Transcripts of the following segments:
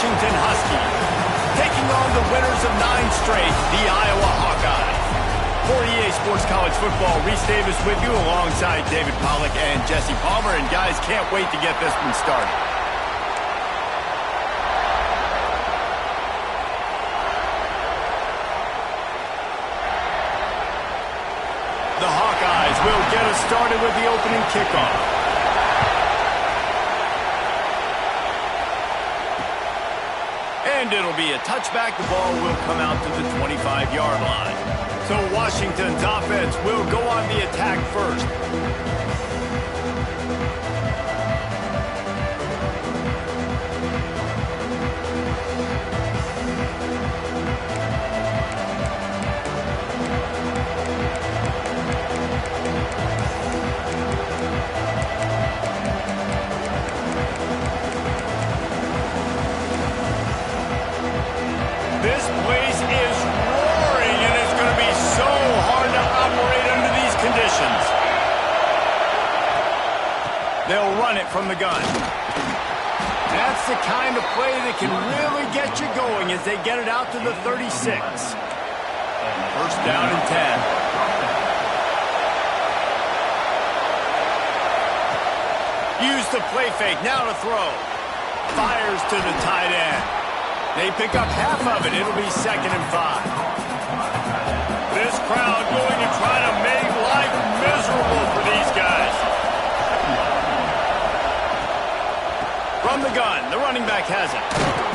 Washington Huskies, taking on the winners of 9 straight, the Iowa Hawkeyes. For EA Sports College Football, Reese Davis with you alongside David Pollack and Jesse Palmer. And guys, can't wait to get this one started. The Hawkeyes will get us started with the opening kickoff. And it'll be a touchback. The ball will come out to the 25-yard line. So Washington's offense will go on the attack first. This place is roaring, and it's going to be so hard to operate under these conditions. They'll run it from the gun. That's the kind of play that can really get you going as they get it out to the 36. First down and 10. Use the play fake, now to throw. Fires to the tight end. They pick up half of it. It'll be 2nd and 5. This crowd going to try to make life miserable for these guys. From the gun, the running back has it.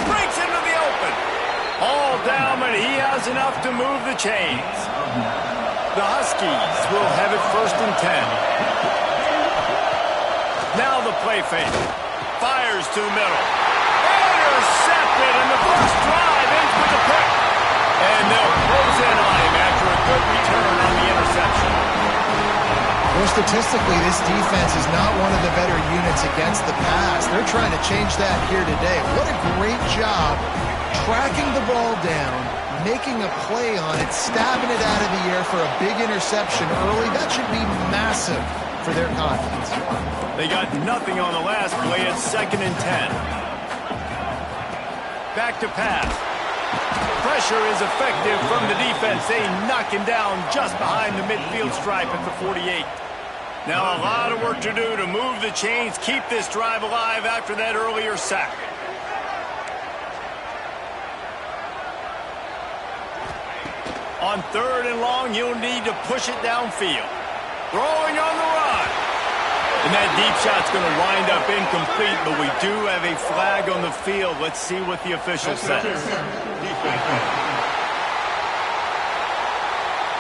Breaks into the open. All down, but he has enough to move the chains. The Huskies will have it 1st and 10. Now the play fake. Fires to the middle. Intercepted, and the first drive ends with a pick. And they'll close in on him after a good return on the interception. Well, statistically, this defense is not one of the better units against the pass. They're trying to change that here today. What a great job tracking the ball down, making a play on it, stabbing it out of the air for a big interception early. That should be massive for their confidence. They got nothing on the last play. It's 2nd and 10. Back to pass. Pressure is effective from the defense. They knock him down just behind the midfield stripe at the 48. Now a lot of work to do to move the chains, keep this drive alive after that earlier sack. On 3rd and long, you'll need to push it downfield. Throwing on the run. And that deep shot's going to wind up incomplete, but we do have a flag on the field. Let's see what the official says.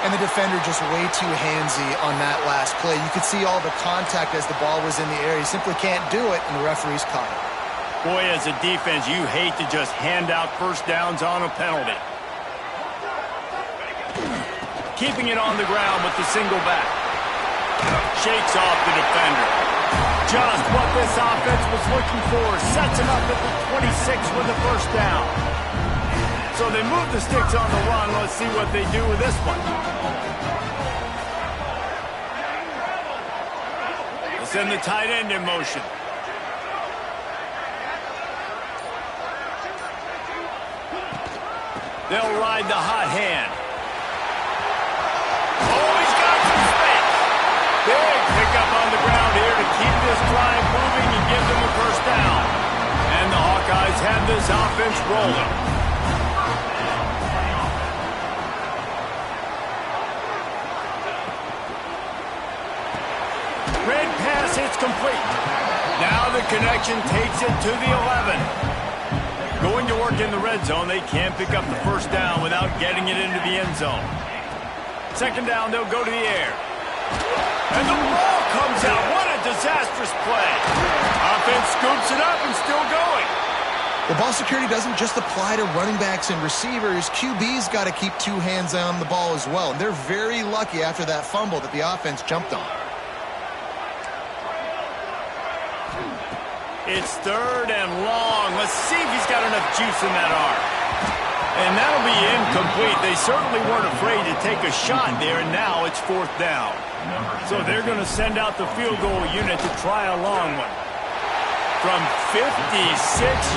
And the defender just way too handsy on that last play. You could see all the contact as the ball was in the air. He simply can't do it, and the referee's caught it. Boy, as a defense, you hate to just hand out first downs on a penalty. Keeping it on the ground with the single back. Shakes off the defender. Just what this offense was looking for. Sets him up at the 26 with the first down. So they move the sticks on the run. Let's see what they do with this one. They'll send the tight end in motion. They'll ride the hot hand. Oh, he's got some space. Big pickup on the ground here to keep this drive moving and give them a first down. And the Hawkeyes have this offense rolling. Red pass hits complete. Now the connection takes it to the 11. Going to work in the red zone, they can't pick up the first down without getting it into the end zone. 2nd down, they'll go to the air. And the ball comes out. What a disastrous play. Offense scoops it up and still going. The ball security doesn't just apply to running backs and receivers. QB's got to keep 2 hands on the ball as well. And they're very lucky after that fumble that the offense jumped on. It's 3rd and long. Let's see if he's got enough juice in that arm. And that'll be incomplete. They certainly weren't afraid to take a shot there, and now it's 4th down. So they're going to send out the field goal unit to try a long one. From 56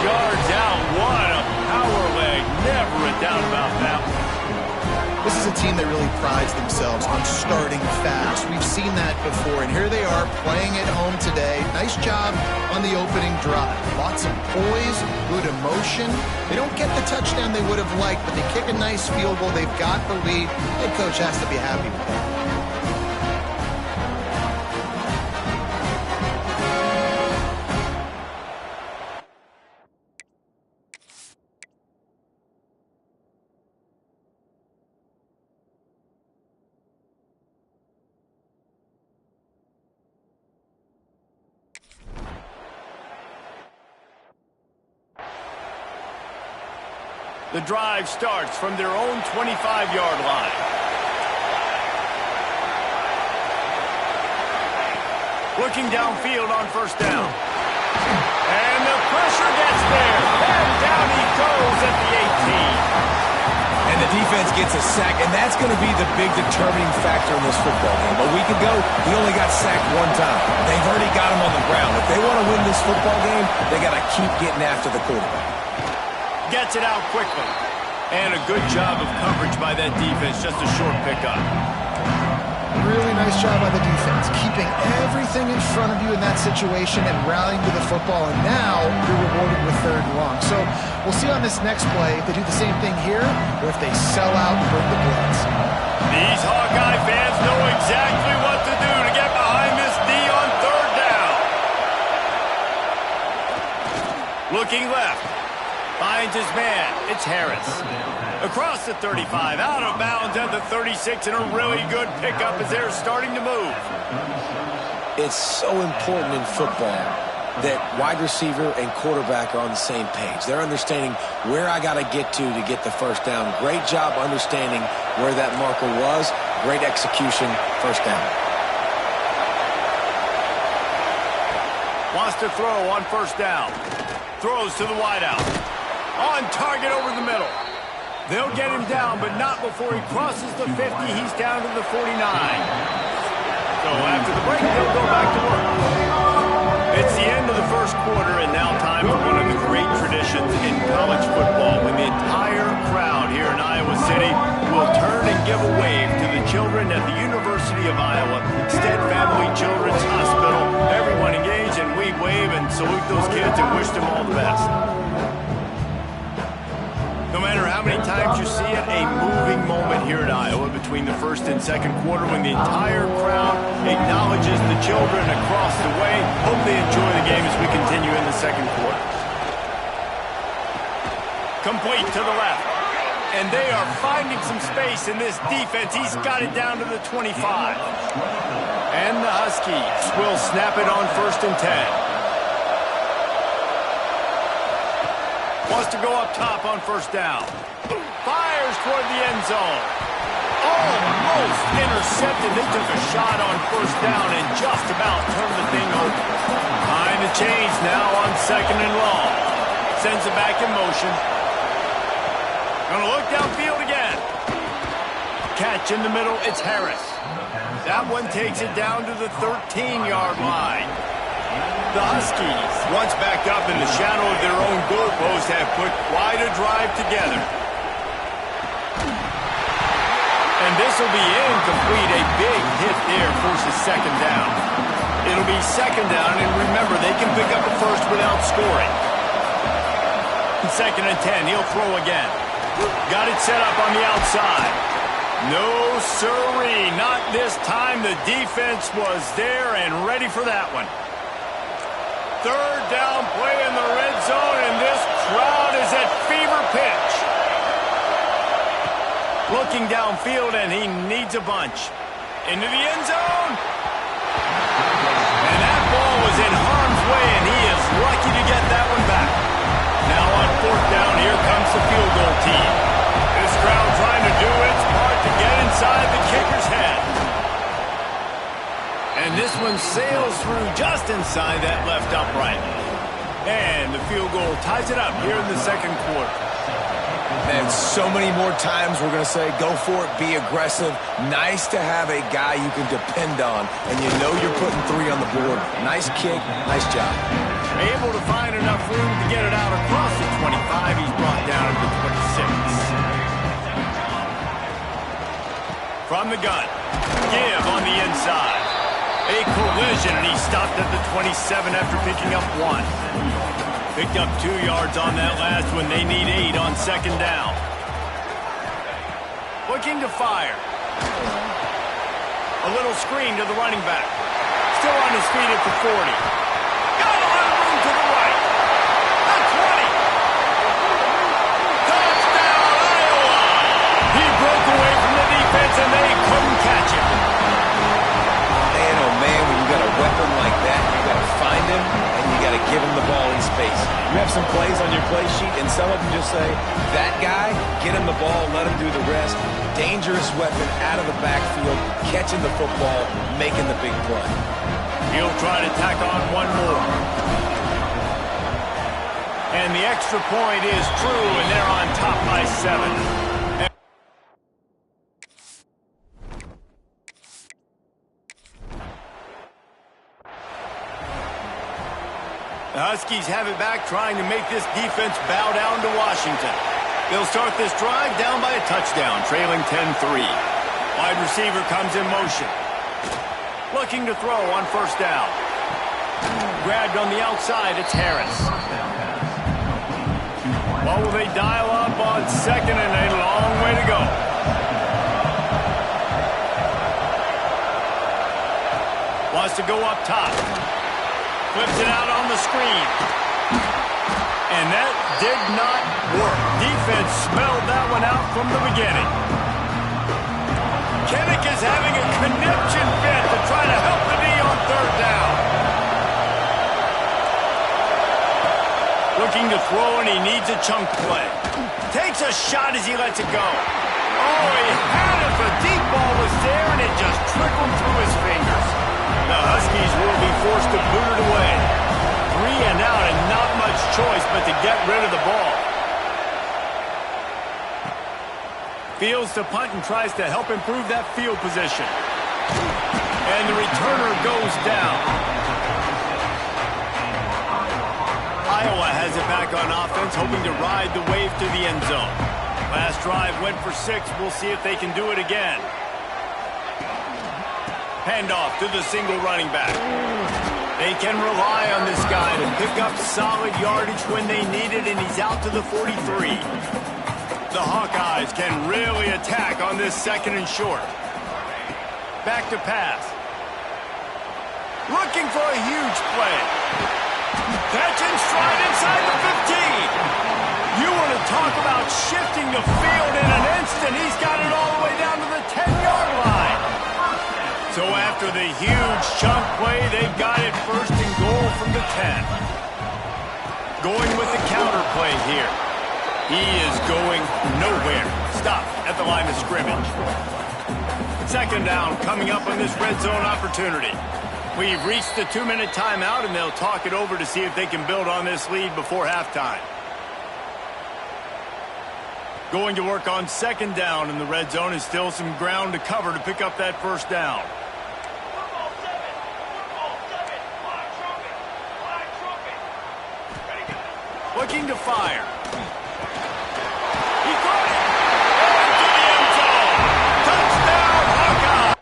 yards out, what a power leg. Never a doubt about that one. This is a team that really prides themselves on starting fast. We've seen that before, and here they are playing at home today. Nice job on the opening drive. Lots of poise, good emotion. They don't get the touchdown they would have liked, but they kick a nice field goal. They've got the lead. Head coach has to be happy with that. The drive starts from their own 25-yard line. Looking downfield on first down. And the pressure gets there. And down he goes at the 18. And the defense gets a sack, and that's going to be the big determining factor in this football game. A week ago, he only got sacked one time. They've already got him on the ground. If they want to win this football game, they got to keep getting after the quarterback. Gets it out quickly. And a good job of coverage by that defense. Just a short pickup. Really nice job by the defense, keeping everything in front of you in that situation and rallying to the football. And now you're rewarded with third and long. So we'll see on this next play if they do the same thing here or if they sell out and bring the blitz. These Hawkeye fans know exactly what to do to get behind this D on third down. Looking left. Finds his man. It's Harris. Across the 35, out of bounds at the 36, and a really good pickup as they're starting to move. It's so important in football that wide receiver and quarterback are on the same page. They're understanding where I got to get the first down. Great job understanding where that marker was. Great execution, first down. Wants to throw on first down. Throws to the wideout. On target over the middle. They'll get him down, but not before he crosses the 50. He's down to the 49. So after the break, they'll go back to work. It's the end of the first quarter, and now time for one of the great traditions in college football, when the entire crowd here in Iowa City will turn and give a wave to the children at the University of Iowa, Stead Family Children's Hospital. Everyone engage, and we wave and salute those kids and wish them all the best. No matter how many times you see it, a moving moment here at Iowa between the first and second quarter when the entire crowd acknowledges the children across the way. Hope they enjoy the game as we continue in the second quarter. Complete to the left. And they are finding some space in this defense. He's got it down to the 25. And the Huskies will snap it on first and 10. Wants to go up top on first down. Fires toward the end zone. Almost intercepted. They took a shot on first down and just about turned the thing over. Behind the chains now on second and long. Sends it back in motion. Gonna look downfield again. Catch in the middle. It's Harris. That one takes it down to the 13-yard line. The Huskies, once backed up in the shadow of their own goalpost, have put quite a drive together. And this will be incomplete. A big hit there forces second down. It'll be second down, and remember, they can pick up a first without scoring. Second and 10, he'll throw again. Got it set up on the outside. No sirree, not this time. The defense was there and ready for that one. Third down play in the red zone, and this crowd is at fever pitch. Looking downfield, and he needs a bunch. Into the end zone. And that ball was in harm's way, and he is lucky to get that one back. Now on fourth down, here comes the field goal team. This crowd trying to do its part to get inside the kicker's head. And this one sails through just inside that left upright. And the field goal ties it up here in the second quarter. And so many more times we're going to say, go for it, be aggressive. Nice to have a guy you can depend on, and you know you're putting three on the board. Nice kick, nice job. Able to find enough room to get it out across the 25. He's brought down to the 26. From the gun. Give on the inside. A collision, and he stopped at the 27 after picking up 1. Picked up 2 yards on that last one. They need 8 on second down. Looking to fire. A little screen to the running back. Still on his feet at the 40. Got a lot of room to the right. The 20. Touchdown, Iowa! He broke away from the defense, and they couldn't catch him. Man, oh man, when you got a weapon like that, you got to find him, and you got to give him the ball in space. You have some plays on your play sheet, and some of them just say, that guy, get him the ball, let him do the rest. Dangerous weapon out of the backfield, catching the football, making the big play. He'll try to tack on one more. And the extra point is true, and they're on top by 7. The Huskies have it back, trying to make this defense bow down to Washington. They'll start this drive down by a touchdown, trailing 10-3. Wide receiver comes in motion. Looking to throw on first down. Grabbed on the outside, it's Harris. What will they dial up on second, and a long way to go. Wants to go up top. Flips it out on the screen. And that did not work. Defense smelled that one out from the beginning. Kinnick is having a conniption fit to try to help the D on third down. Looking to throw, and he needs a chunk play. Takes a shot as he lets it go. Oh, he had it. The deep ball was there, and it just trickled through his fingers. The Huskies will be forced to boot it away. 3 and out, and not much choice but to get rid of the ball. Fields to punt and tries to help improve that field position. And the returner goes down. Iowa has it back on offense, hoping to ride the wave to the end zone. Last drive went for 6. We'll see if they can do it again. Handoff to the single running back. They can rely on this guy to pick up solid yardage when they need it, and he's out to the 43. The Hawkeyes can really attack on this second and short. Back to pass. Looking for a huge play. Catch and stride inside the 15. You want to talk about shifting the field in an instant. He's got it all the way down to the 10-yard line. So after the huge chunk play, they've got it first and goal from the 10. Going with the counter play here. He is going nowhere. Stop at the line of scrimmage. Second down coming up on this red zone opportunity. We've reached the 2-minute timeout, and they'll talk it over to see if they can build on this lead before halftime. Going to work on second down in the red zone, is still some ground to cover to pick up that first down. Looking to fire. He got it! Into the end zone! Touchdown, Hawkeye!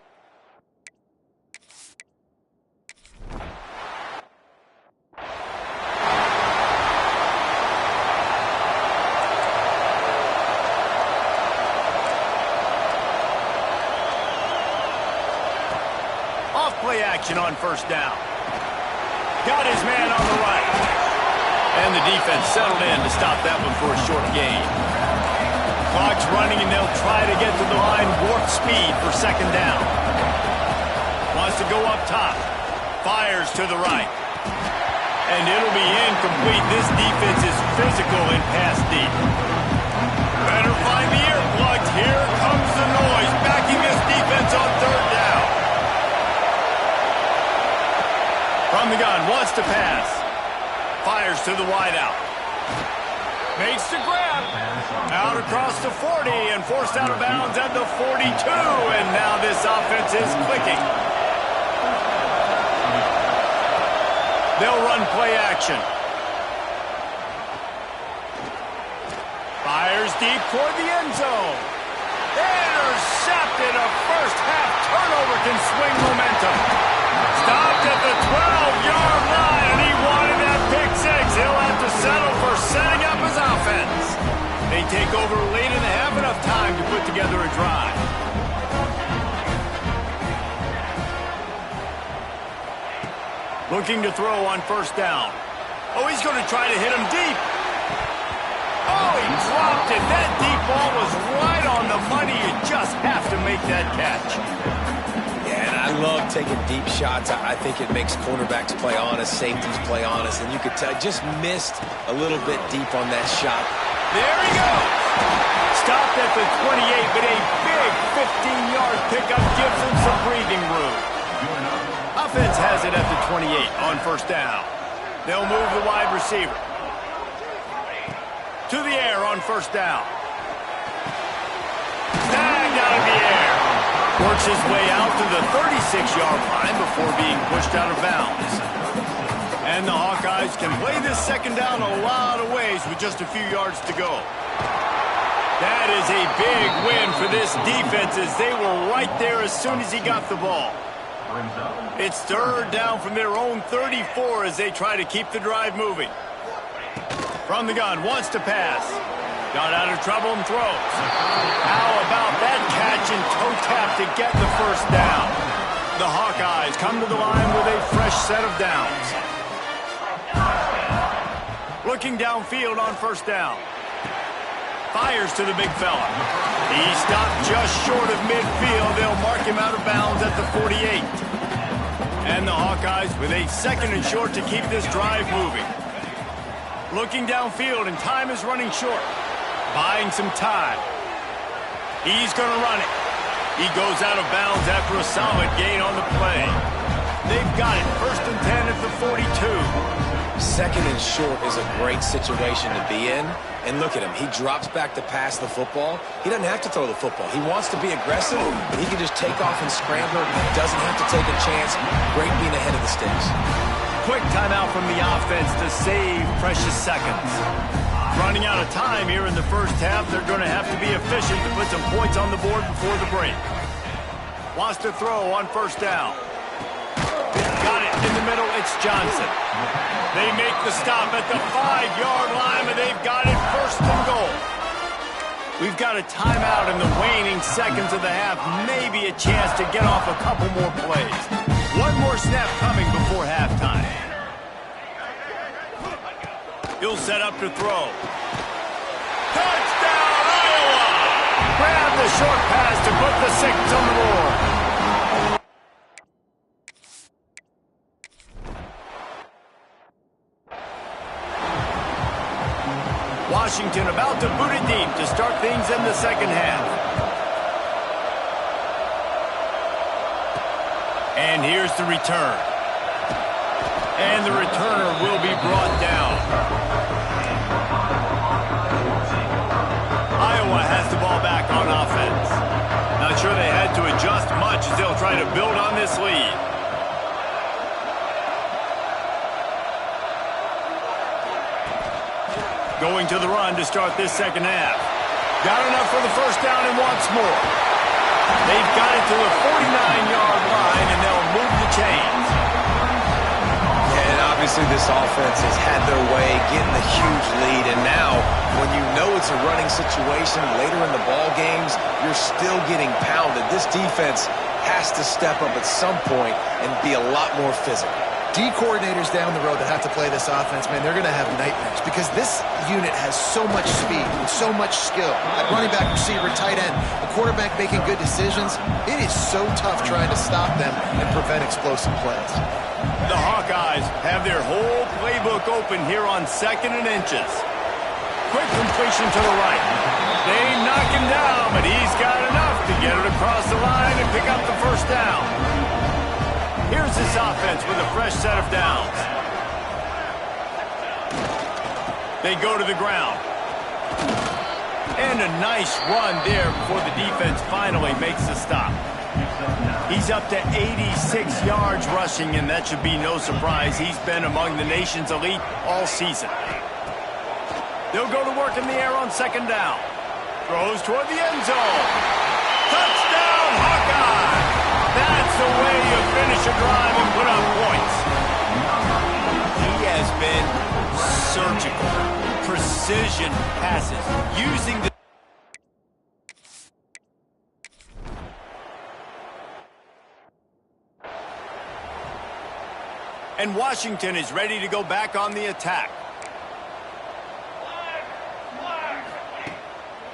Off-play action on first down. Got his man on the right. And the defense settled in to stop that one for a short gain. Clock's running, and they'll try to get to the line warp speed for second down. Wants to go up top. Fires to the right. And it'll be incomplete. This defense is physical and pass deep. Better find the earplugs. Here comes the noise, backing this defense on third down. From the gun, wants to pass. Fires to the wideout. Makes the grab. Out across the 40 and forced out of bounds at the 42. And now this offense is clicking. They'll run run play action. Fires deep toward the end zone. Intercepted. A first-half turnover can swing momentum. Stopped at the 12-yard line, and he wanted that pick six. He'll have to settle for setting up his offense. They take over late and have enough time to put together a drive. Looking to throw on first down. Oh, he's going to try to hit him deep. Oh, he dropped it. That deep ball was right on the money. You just have to make that catch. Yeah, and I love taking deep shots. I think it makes cornerbacks play honest, safeties play honest, and you could tell just missed a little bit deep on that shot. There he goes. Stopped at the 28, but a big 15-yard pickup gives him some breathing room. Offense has it at the 28 on first down. They'll move the wide receiver. To the air on first down. Tagged out of the air. Works his way out to the 36-yard line before being pushed out of bounds. And the Hawkeyes can play this second down a lot of ways with just a few yards to go. That is a big win for this defense as they were right there as soon as he got the ball. It's third down from their own 34 as they try to keep the drive moving. From the gun, wants to pass. Got out of trouble and throws. How about that catch and toe tap to get the first down? The Hawkeyes come to the line with a fresh set of downs. Looking downfield on first down. Fires to the big fella. He stopped just short of midfield. They'll mark him out of bounds at the 48. And the Hawkeyes with a second and short to keep this drive moving. Looking downfield, and time is running short. Buying some time. He's going to run it. He goes out of bounds after a solid gain on the play. They've got it. First and 10 at the 42. Second and short is a great situation to be in. And look at him. He drops back to pass the football. He doesn't have to throw the football. He wants to be aggressive. He can just take off and scramble. Doesn't have to take a chance. Great being ahead of the sticks. Quick timeout from the offense to save precious seconds. Running out of time here in the first half. They're going to have to be efficient to put some points on the board before the break. Wants to throw on first down. Got it in the middle. It's Johnson. They make the stop at the 5-yard line, and they've got it first and goal. We've got a timeout in the waning seconds of the half. Maybe a chance to get off a couple more plays. One more snap coming before halftime. He'll set up to throw. Touchdown, Iowa! Grab the short pass to put the Six on the board. Washington about to boot it deep to start things in the second half. And here's the return. And the returner will be brought down. Iowa has the ball back on offense. Not sure they had to adjust much as they'll try to build on this lead. Going to the run to start this second half. Got enough for the first down and wants more. They've got it to the 49-yard line, and they'll move the chains. Yeah, and obviously this offense has had their way, getting the huge lead, and now when you know it's a running situation later in the ball games, you're still getting pounded. This defense has to step up at some point and be a lot more physical. D coordinators down the road that have to play this offense, man, they're going to have nightmares because this unit has so much speed and so much skill. At running back, receiver, tight end, a quarterback making good decisions, it is so tough trying to stop them and prevent explosive plays. The Hawkeyes have their whole playbook open here on second and inches. Quick completion to the right. They knock him down, but he's got enough to get it across the line and pick up the first down. Here's this offense with a fresh set of downs. They go to the ground. And a nice run there before the defense finally makes the stop. He's up to 86 yards rushing, and that should be no surprise. He's been among the nation's elite all season. They'll go to work in the air on second down. Throws toward the end zone. Touchdown, Hawkeye! That's the way you finish a drive and put up points. He has been surgical. Precision passes. Using the... And Washington is ready to go back on the attack.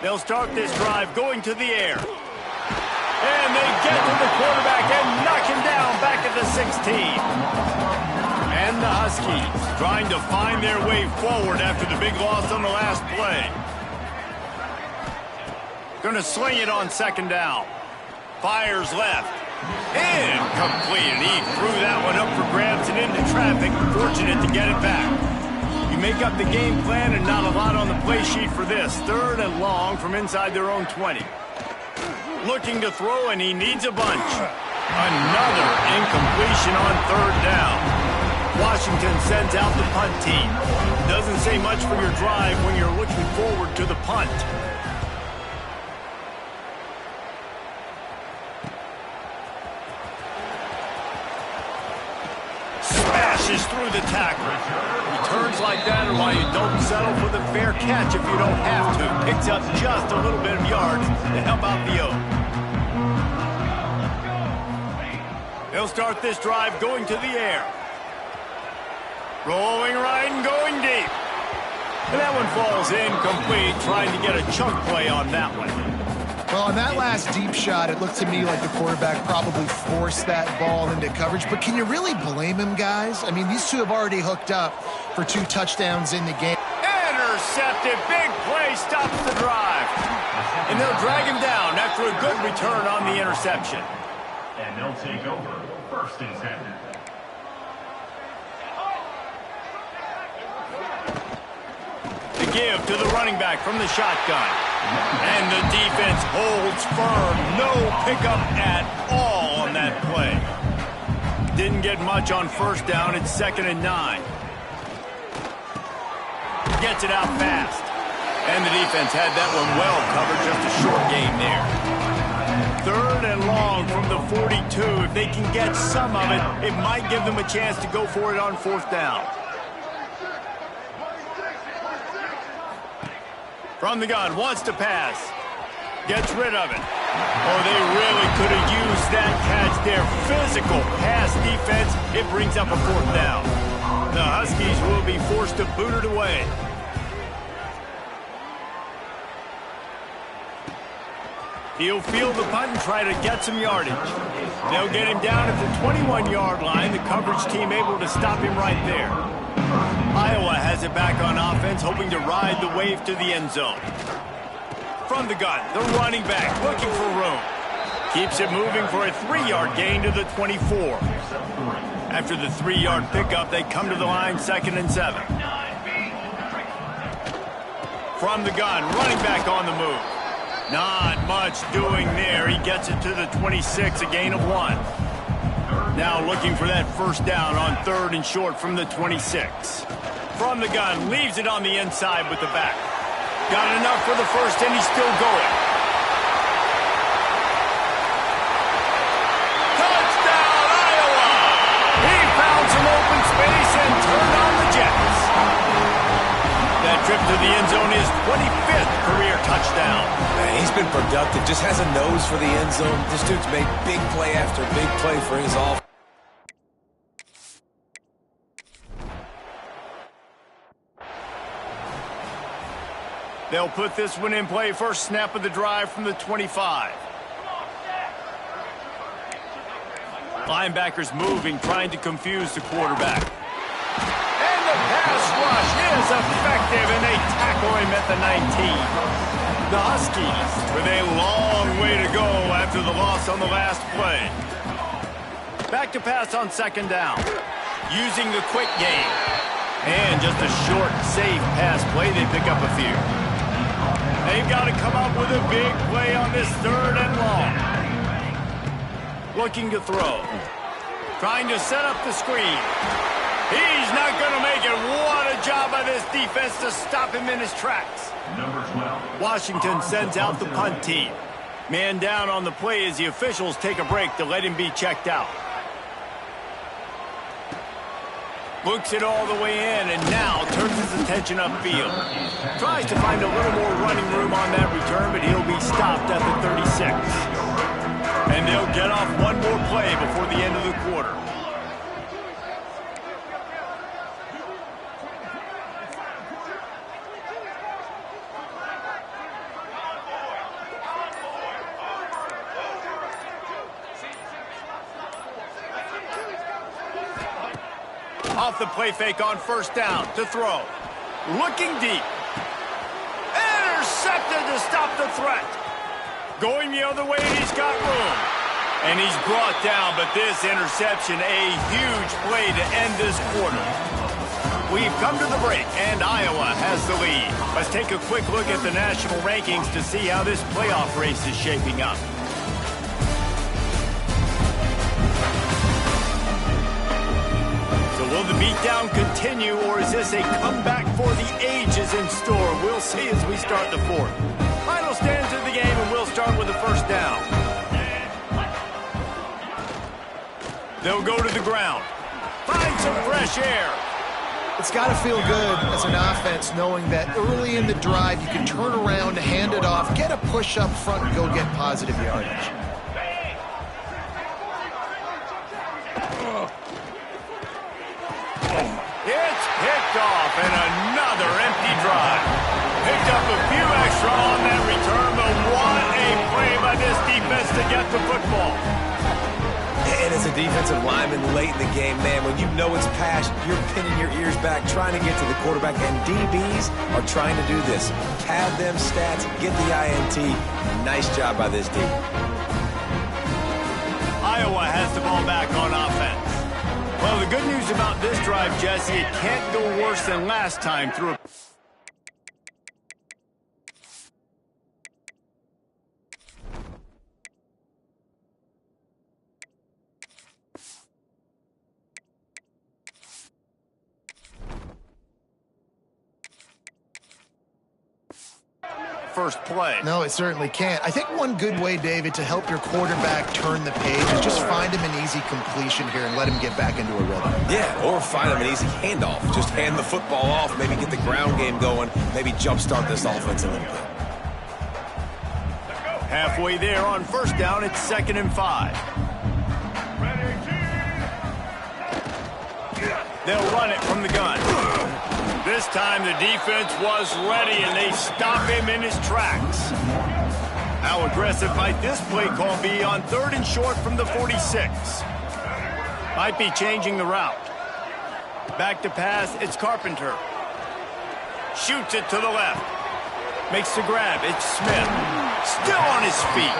They'll start this drive going to the air. And they get to the quarterback and knock him down back at the 16. And the Huskies trying to find their way forward after the big loss on the last play. Going to sling it on second down. Fires left. Incomplete, and he threw that one up for grabs and into traffic. Fortunate to get it back. You make up the game plan and not a lot on the play sheet for this. Third and long from inside their own 20. Looking to throw, and he needs a bunch. Another incompletion on third down. Washington sends out the punt team. Doesn't say much for your drive when you're looking forward to the punt. Smashes through the tackle. Returns like that are why you don't settle for the fair catch if you don't have to. Picks up just a little bit of yards to help out the O. They'll start this drive going to the air. Rolling right and going deep. And that one falls incomplete, trying to get a chunk play on that one. Well, on that last deep shot, it looked to me like the quarterback probably forced that ball into coverage. But can you really blame him, guys? I mean, these two have already hooked up for 2 touchdowns in the game. Intercepted. Big play stops the drive. And they'll drag him down after a good return on the interception. And they'll take over first and 10. The give to the running back from the shotgun. And the defense holds firm. No pickup at all on that play. Didn't get much on first down. It's 2nd and 9. Gets it out fast. And the defense had that one well covered. Just a short gain there. 3rd and long from the 42. If they can get some of it, it might give them a chance to go for it on 4th down. From the gun, wants to pass. Gets rid of it. Oh, they really could have used that catch there. Physical pass defense. It brings up a 4th down. The Huskies will be forced to boot it away. He'll field the punt and try to get some yardage. They'll get him down at the 21-yard line. The coverage team able to stop him right there. Iowa has it back on offense, hoping to ride the wave to the end zone. From the gun, the running back looking for room. Keeps it moving for a 3-yard gain to the 24. After the 3-yard pickup, they come to the line 2nd and 7. From the gun, running back on the move. Not much doing there. He gets it to the 26, a gain of 1. Now looking for that first down on 3rd and short from the 26. From the gun, leaves it on the inside with the back. Got enough for the first, and he's still going. Touchdown, Iowa! He found some open space and turned on the Jets. That trip to the end zone is 25th career touchdown. Man, he's been productive, just has a nose for the end zone. This dude's made big play after big play for his offense. They'll put this one in play. First snap of the drive from the 25. Linebackers moving, trying to confuse the quarterback. And the pass rush is effective, and they tackle him at the 19. The Huskies with a long way to go after the loss on the last play. Back to pass on 2nd down. Using the quick game. And just a short, safe pass play. They pick up a few. They've got to come up with a big play on this 3rd and long. Looking to throw. Trying to set up the screen. He's not going to make it. What a job by this defense to stop him in his tracks. Number 12. Washington sends out the punt team. Man down on the play as the officials take a break to let him be checked out. Looks it all the way in and now turns his attention upfield. Tries to find a little more running room on that return, but he'll be stopped at the 36. And they'll get off one more play before the end of the quarter. Off the play fake on first down to throw. Looking deep. Intercepted to stop the threat. Going the other way, and he's got room. And he's brought down, but this interception, a huge play to end this quarter. We've come to the break, and Iowa has the lead. Let's take a quick look at the national rankings to see how this playoff race is shaping up. Will the beatdown continue, or is this a comeback for the ages in store? We'll see as we start the fourth. Final stands of the game, and we'll start with the first down. They'll go to the ground. Find some fresh air. It's got to feel good as an offense knowing that early in the drive you can turn around, hand it off, get a push up front, and go get positive yardage. It's picked off, and another empty drive. Picked up a few extra on that return, but what a play by this defense to get the football. And as a defensive lineman late in the game, man, when you know it's past, you're pinning your ears back, trying to get to the quarterback, and DBs are trying to do this. Pad them stats, get the INT. Nice job by this team. Iowa has the ball back on offense. Well, the good news about this drive, Jesse, it can't go worse than last time through a... First play. No, it certainly can't. I think one good way, David, to help your quarterback turn the page is just find him an easy completion here and let him get back into a rhythm. Yeah, or find him an easy handoff. Just hand the football off, maybe get the ground game going, maybe jumpstart this offense a little bit. Halfway there on first down, it's 2nd and 5. They'll run it from the gun. This time the defense was ready, and they stop him in his tracks. How aggressive might this play call be on 3rd and short from the 46? Might be changing the route. Back to pass, it's Carpenter. Shoots it to the left. Makes the grab, it's Smith. Still on his feet.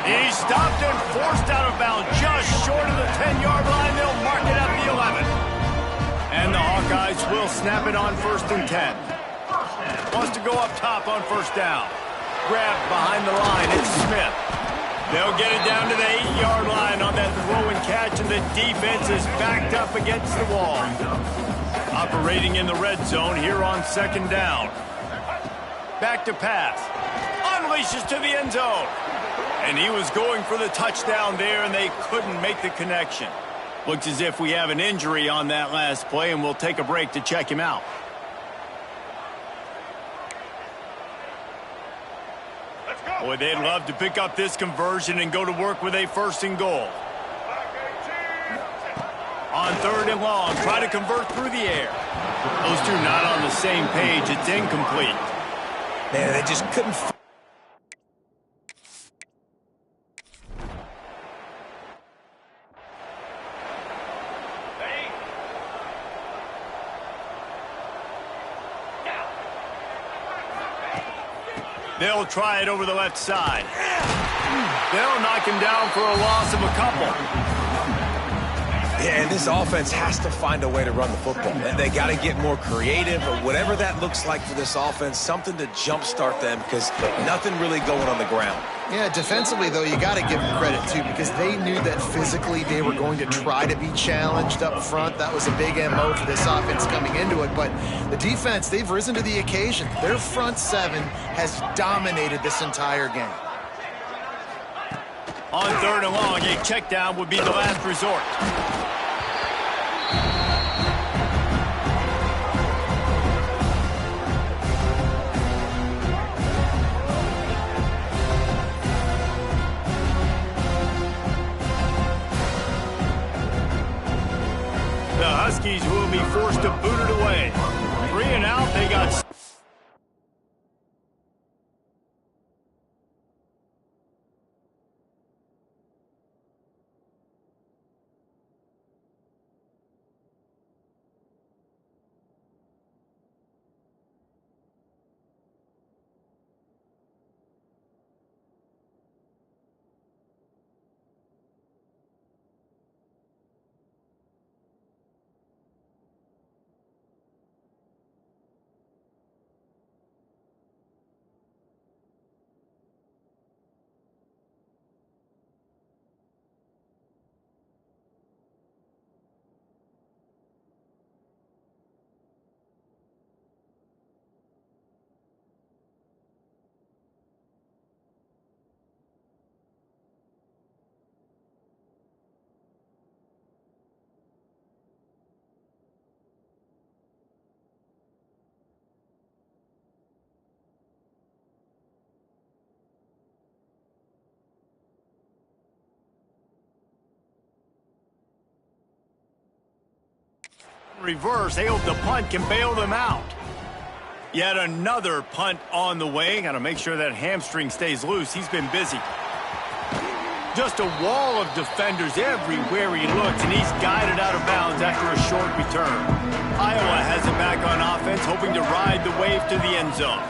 He's stopped and forced out of bounds just short of the 10-yard line. They'll mark it at the 11. And the Hawkeyes will snap it on 1st and 10. Wants to go up top on first down. Grab behind the line, it's Smith. They'll get it down to the 8-yard line on that throw and catch, and the defense is backed up against the wall. Operating in the red zone here on 2nd down. Back to pass. Unleashes to the end zone. And he was going for the touchdown there, and they couldn't make the connection. Looks as if we have an injury on that last play, and we'll take a break to check him out. Boy, they'd love to pick up this conversion and go to work with a 1st and goal. On 3rd and long, try to convert through the air. Those two not on the same page. It's incomplete. Man, they just couldn't... They'll try it over the left side. They'll knock him down for a loss of a couple. Yeah, and this offense has to find a way to run the football. And they got to get more creative, or whatever that looks like for this offense, something to jumpstart them, because nothing really going on the ground. Yeah, defensively, though, you got to give them credit, too, because they knew that physically they were going to try to be challenged up front. That was a big MO for this offense coming into it. But the defense, they've risen to the occasion. Their front seven has dominated this entire game. On 3rd and long, a check down would be the last resort. The Huskies will be forced to boot it away. 3 and out, they got... reverse. They hope the punt can bail them out. Yet another punt on the way. Got to make sure that hamstring stays loose. He's been busy. Just a wall of defenders everywhere he looks, and he's guided out of bounds after a short return. Iowa has it back on offense, hoping to ride the wave to the end zone.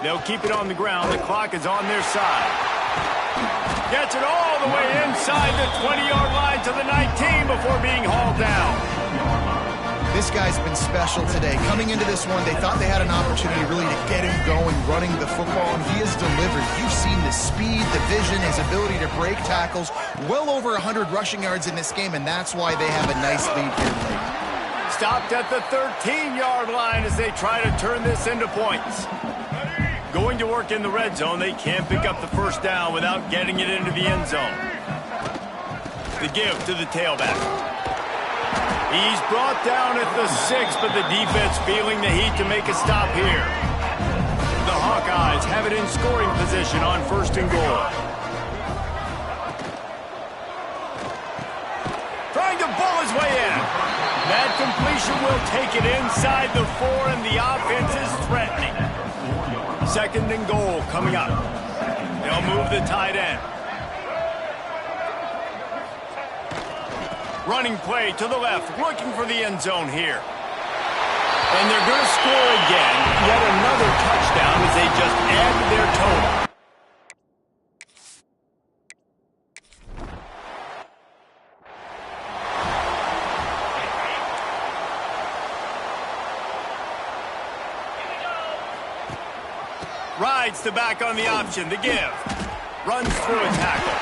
They'll keep it on the ground. The clock is on their side. Gets it all the way inside the 20-yard line to the 19 before being hauled down. This guy's been special today. Coming into this one, they thought they had an opportunity really to get him going, running the football, and he has delivered. You've seen the speed, the vision, his ability to break tackles. Well over 100 rushing yards in this game, and that's why they have a nice lead here late. Stopped at the 13-yard line as they try to turn this into points. Going to work in the red zone, they can't pick up the first down without getting it into the end zone. The give to the tailback. He's brought down at the 6, but the defense feeling the heat to make a stop here. The Hawkeyes have it in scoring position on 1st and goal. Trying to bull his way in. That completion will take it inside the 4, and the offense is threatening. 2nd and goal coming up. They'll move the tight end. Running play to the left, looking for the end zone here. And they're going to score again. Yet another touchdown as they just add to their total. Rides the back on the option, the give. Runs through a tackle.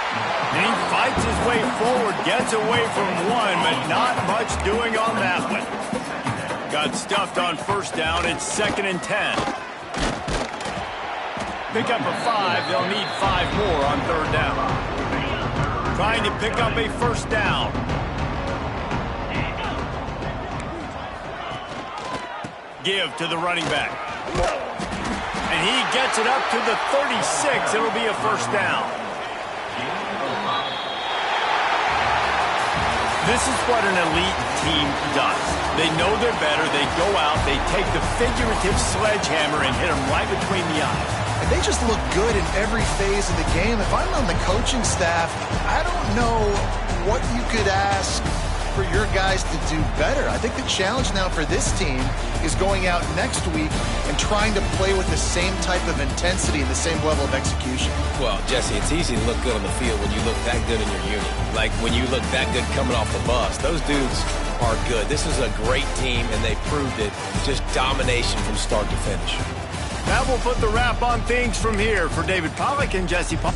And he fights his way forward, gets away from one, but not much doing on that one. Got stuffed on 1st down. It's 2nd and 10. Pick up a 5. They'll need 5 more on 3rd down. Trying to pick up a 1st down. Give to the running back. And he gets it up to the 36. It'll be a 1st down. This is what an elite team does. They know they're better. They go out. They take the figurative sledgehammer and hit them right between the eyes. And they just look good in every phase of the game. If I'm on the coaching staff, I don't know what you could ask for your guys to do better. I think the challenge now for this team is going out next week and trying to play with the same type of intensity and the same level of execution. Well, Jesse, it's easy to look good on the field when you look that good in your unit. Like when you look that good coming off the bus. Those dudes are good. This is a great team, and they proved it. Just domination from start to finish. That will put the wrap on things from here. For David Pollack and Jesse Paul.